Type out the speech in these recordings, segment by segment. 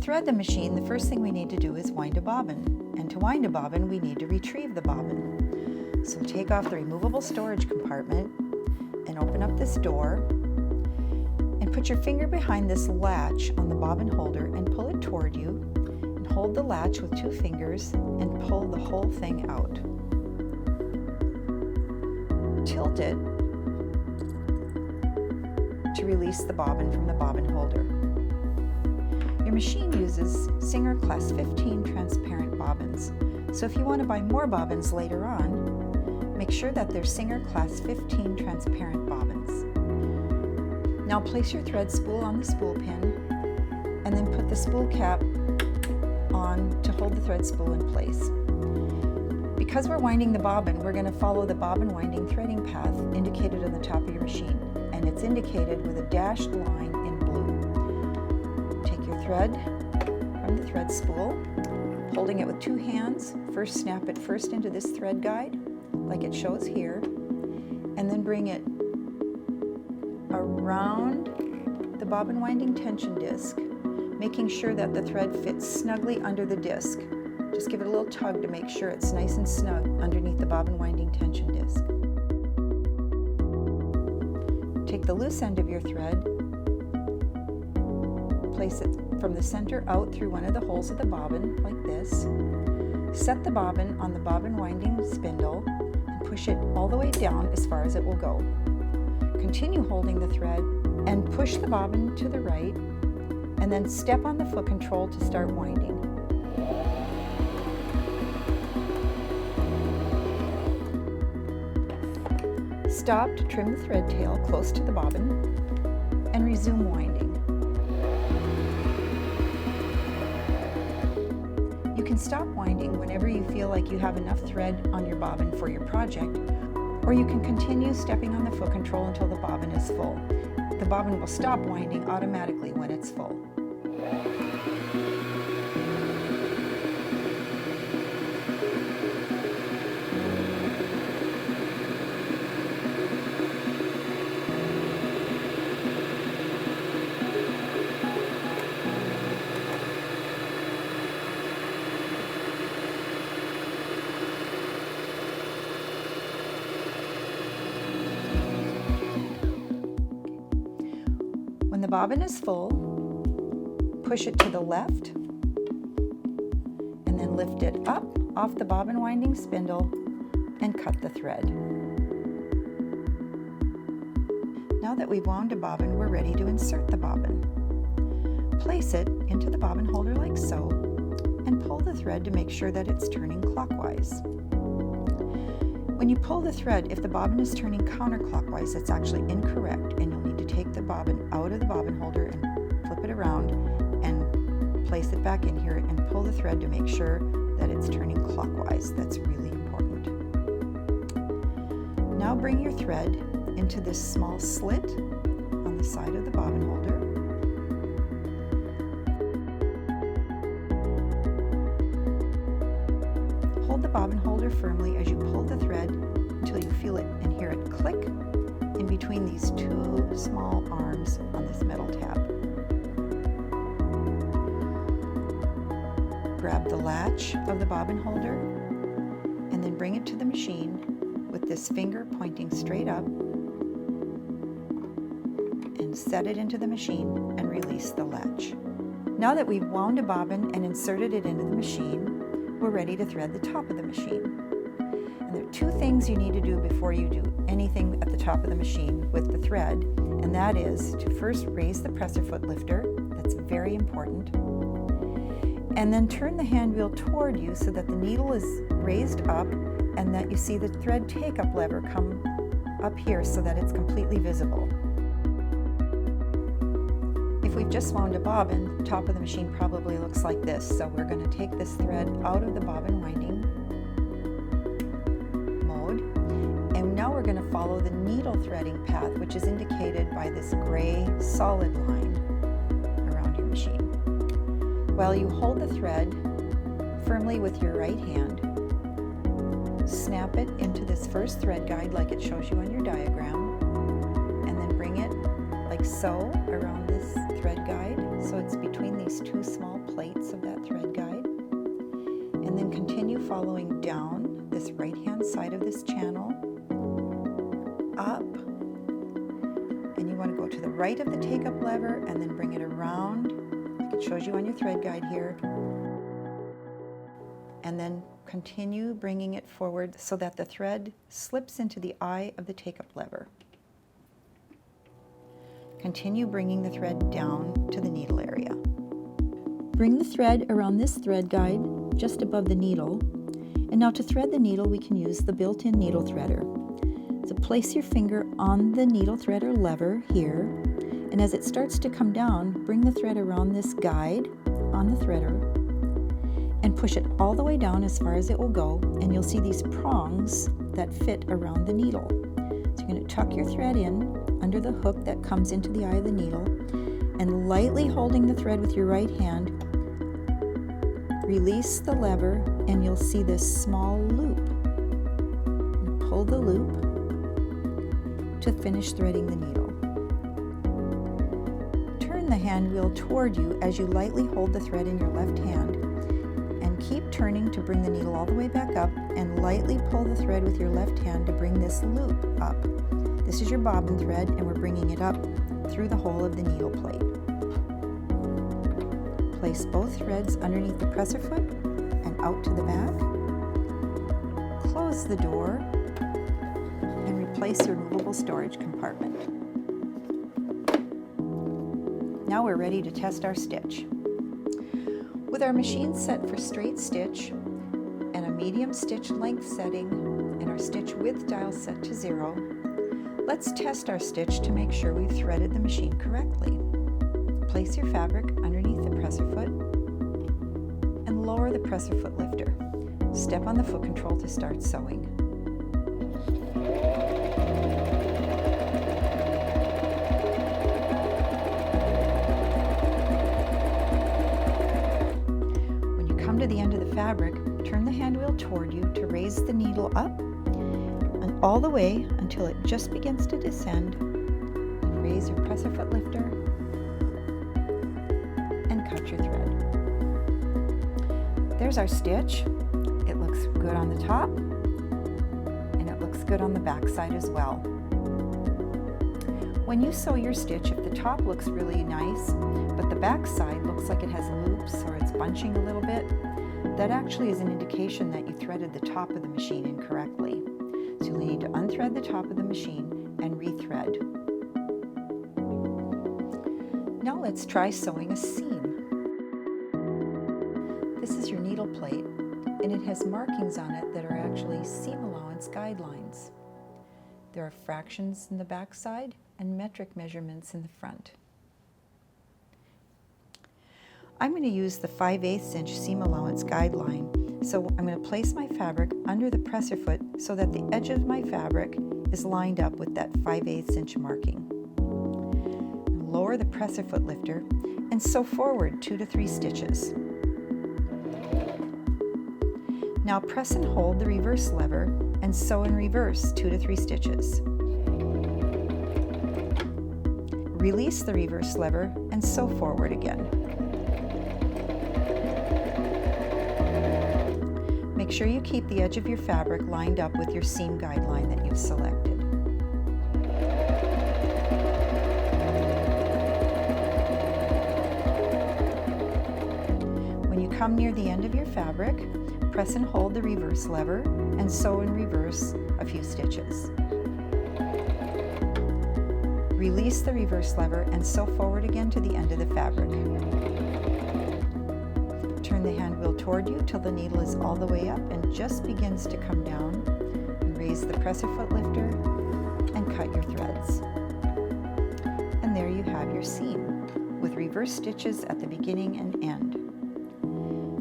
thread the machine, the first thing we need to do is wind a bobbin. And to wind a bobbin, we need to retrieve the bobbin. So take off the removable storage compartment and open up this door and put your finger behind this latch on the bobbin holder and pull it toward you, and hold the latch with 2 fingers and pull the whole thing out. Tilt it to release the bobbin from the bobbin holder. Your machine uses Singer Class 15 transparent bobbins, so if you want to buy more bobbins later on, make sure that they're Singer Class 15 transparent bobbins. Now place your thread spool on the spool pin and then put the spool cap on to hold the thread spool in place. Because we're winding the bobbin, we're going to follow the bobbin winding threading path indicated on the top of your machine, and it's indicated with a dashed line in blue. Take your thread from the thread spool, holding it with 2 hands. First snap it first into this thread guide, like it shows here, and then bring it around the bobbin winding tension disc, making sure that the thread fits snugly under the disc. Just give it a little tug to make sure it's nice and snug underneath the bobbin winding tension disc. Take the loose end of your thread, place it from the center out through one of the holes of the bobbin, like this. Set the bobbin on the bobbin winding spindle and push it all the way down as far as it will go. Continue holding the thread and push the bobbin to the right, and then step on the foot control to start winding. Stop to trim the thread tail close to the bobbin and resume winding. You can stop winding whenever you feel like you have enough thread on your bobbin for your project, or you can continue stepping on the foot control until the bobbin is full. The bobbin will stop winding automatically when it's full. When the bobbin is full, push it to the left and then lift it up off the bobbin winding spindle and cut the thread. Now that we've wound a bobbin, we're ready to insert the bobbin. Place it into the bobbin holder like so and pull the thread to make sure that it's turning clockwise. When you pull the thread, if the bobbin is turning counterclockwise, it's actually incorrect, and you'll need to take the bobbin out of the bobbin holder and flip it around and place it back in here and pull the thread to make sure that it's turning clockwise. That's really important. Now bring your thread into this small slit on the side of the bobbin holder. Hold the bobbin holder firmly as you pull the thread until you feel it and hear it click in between these 2 small arms on this metal tab. Grab the latch of the bobbin holder and then bring it to the machine with this finger pointing straight up, and set it into the machine and release the latch. Now that we've wound a bobbin and inserted it into the machine, we're ready to thread the top of the machine. And there are 2 things you need to do before you do anything at the top of the machine with the thread, and that is to first raise the presser foot lifter. That's very important. And then turn the hand wheel toward you so that the needle is raised up and that you see the thread take-up lever come up here so that it's completely visible. If we've just wound a bobbin, the top of the machine probably looks like this. So we're going to take this thread out of the bobbin winding mode, and now we're going to follow the needle threading path, which is indicated by this gray solid line around your machine. While you hold the thread firmly with your right hand, snap it into this first thread guide like it shows you on your diagram, and then bring it like so around this thread guide so it's between these 2 small plates. plates of that thread guide. And then continue following down this right-hand side of this channel, up, and you want to go to the right of the take-up lever and then bring it around, like it shows you on your thread guide here, and then continue bringing it forward so that the thread slips into the eye of the take-up lever. Continue bringing the thread down to the needle area. Bring the thread around this thread guide just above the needle. And now to thread the needle, we can use the built-in needle threader. So place your finger on the needle threader lever here, and as it starts to come down, bring the thread around this guide on the threader and push it all the way down as far as it will go, and you'll see these prongs that fit around the needle. So you're going to tuck your thread in under the hook that comes into the eye of the needle, and lightly holding the thread with your right hand, release the lever and you'll see this small loop. Pull the loop to finish threading the needle. Turn the hand wheel toward you as you lightly hold the thread in your left hand, and keep turning to bring the needle all the way back up, and lightly pull the thread with your left hand to bring this loop up. This is your bobbin thread, and we're bringing it up through the hole of the needle plate. Place both threads underneath the presser foot and out to the back. Close the door and replace your movable storage compartment. Now we're ready to test our stitch. With our machine set for straight stitch and a medium stitch length setting and our stitch width dial set to 0, let's test our stitch to make sure we've threaded the machine correctly. Place your fabric underneath the presser foot and lower the presser foot lifter. Step on the foot control to start sewing. When you come to the end of the fabric, turn the hand wheel toward you to raise the needle up and all the way until it just begins to descend. And raise your presser foot lifter and cut your thread. There's our stitch. It looks good on the top and it looks good on the back side as well. When you sew your stitch, if the top looks really nice but the back side looks like it has loops or it's bunching a little bit, that actually is an indication that you threaded the top of the machine incorrectly. So you'll need to unthread the top of the machine and rethread. Now let's try sewing a seam. This is your needle plate, and it has markings on it that are actually seam allowance guidelines. There are fractions in the back side and metric measurements in the front. I'm going to use the 5/8 inch seam allowance guideline, so I'm going to place my fabric under the presser foot so that the edge of my fabric is lined up with that 5/8 inch marking. Lower the presser foot lifter and sew forward 2 to 3 stitches. Now press and hold the reverse lever and sew in reverse 2 to 3 stitches. Release the reverse lever and sew forward again. Make sure you keep the edge of your fabric lined up with your seam guideline that you've selected. When you come near the end of your fabric, press and hold the reverse lever and sew in reverse a few stitches. Release the reverse lever and sew forward again to the end of the fabric. Turn the hand wheel toward you till the needle is all the way up and just begins to come down, and raise the presser foot lifter and cut your threads. And there you have your seam with reverse stitches at the beginning and end.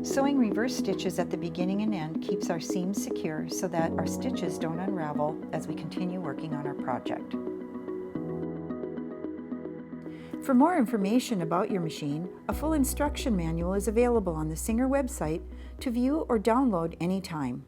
Sewing reverse stitches at the beginning and end keeps our seams secure so that our stitches don't unravel as we continue working on our project. For more information about your machine, a full instruction manual is available on the Singer website to view or download anytime.